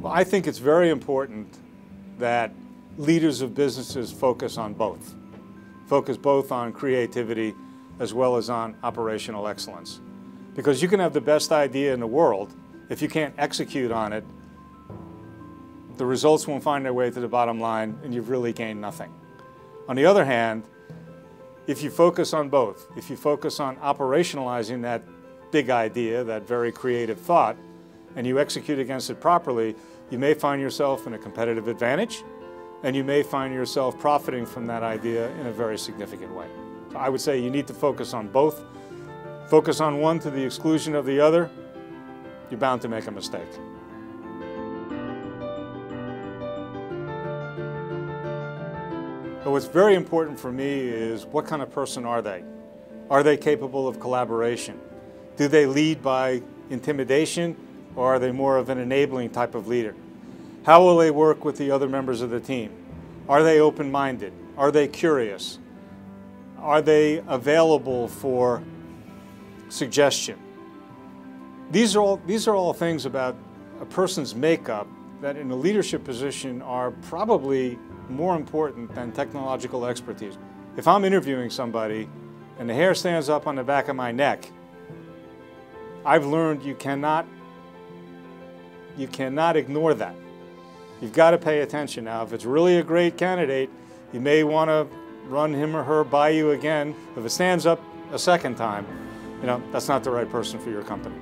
Well, I think it's very important that leaders of businesses focus on both. Focus both on creativity as well as on operational excellence. Because you can have the best idea in the world, if you can't execute on it, the results won't find their way to the bottom line and you've really gained nothing. On the other hand, if you focus on both, if you focus on operationalizing that big idea, that very creative thought, and you execute against it properly, you may find yourself in a competitive advantage, and you may find yourself profiting from that idea in a very significant way. So I would say you need to focus on both. Focus on one to the exclusion of the other, you're bound to make a mistake. So what's very important for me is what kind of person are they? Are they capable of collaboration? Do they lead by intimidation, or are they more of an enabling type of leader? How will they work with the other members of the team? Are they open-minded? Are they curious? Are they available for suggestion? These are all things about a person's makeup that in a leadership position are probably more important than technological expertise. If I'm interviewing somebody and the hair stands up on the back of my neck, I've learned you cannot ignore that. You've got to pay attention. Now, if it's really a great candidate, you may want to run him or her by you again. If it stands up a second time, that's not the right person for your company.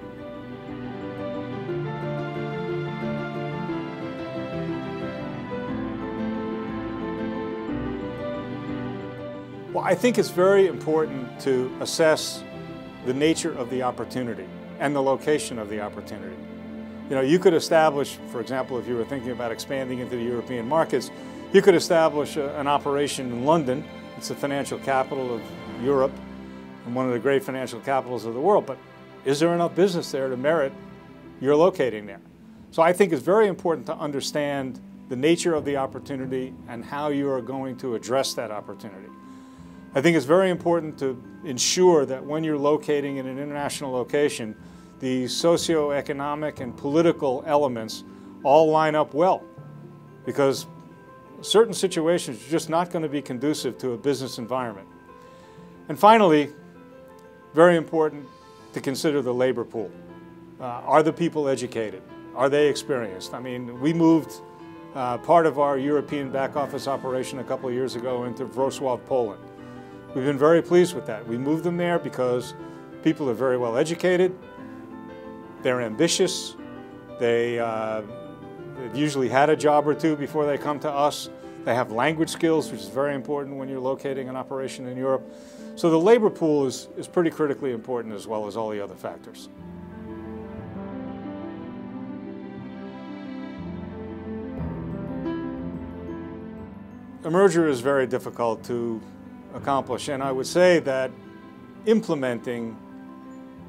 Well, I think it's very important to assess the nature of the opportunity and the location of the opportunity. You could establish, for example, if you were thinking about expanding into the European markets, you could establish an operation in London. It's the financial capital of Europe and one of the great financial capitals of the world. But is there enough business there to merit your locating there? So I think it's very important to understand the nature of the opportunity and how you are going to address that opportunity. I think it's very important to ensure that when you're locating in an international location, the socioeconomic and political elements all line up well, because certain situations are just not going to be conducive to a business environment. And finally, very important to consider the labor pool. Are the people educated? Are they experienced? I mean, we moved part of our European back office operation a couple of years ago into Wrocław, Poland. We've been very pleased with that. We moved them there because people are very well educated, they're ambitious, they've usually had a job or two before they come to us. They have language skills, which is very important when you're locating an operation in Europe. So the labor pool is pretty critically important, as well as all the other factors. A merger is very difficult to accomplish, and I would say that implementing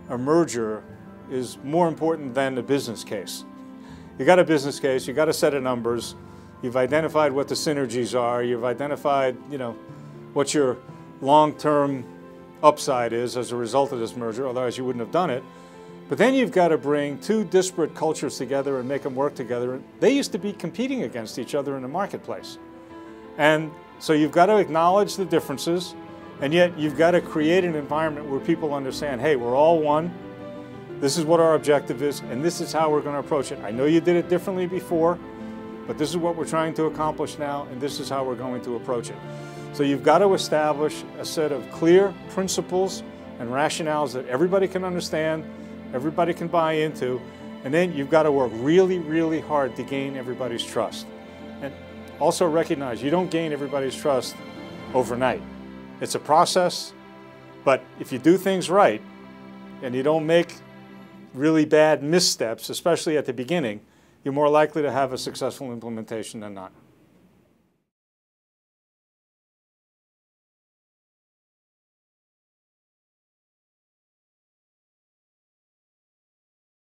a merger is more important than the business case. You got a business case, you got a set of numbers, you've identified what the synergies are, you've identified, what your long-term upside is as a result of this merger, otherwise you wouldn't have done it. But then you've got to bring two disparate cultures together and make them work together. They used to be competing against each other in the marketplace. And so you've got to acknowledge the differences, and yet you've got to create an environment where people understand, hey, we're all one, this is what our objective is, and this is how we're going to approach it. I know you did it differently before, but this is what we're trying to accomplish now, and this is how we're going to approach it. So you've got to establish a set of clear principles and rationales that everybody can understand, everybody can buy into, and then you've got to work really, really hard to gain everybody's trust. And also recognize you don't gain everybody's trust overnight. It's a process, but if you do things right and you don't make really bad missteps, especially at the beginning, you're more likely to have a successful implementation than not.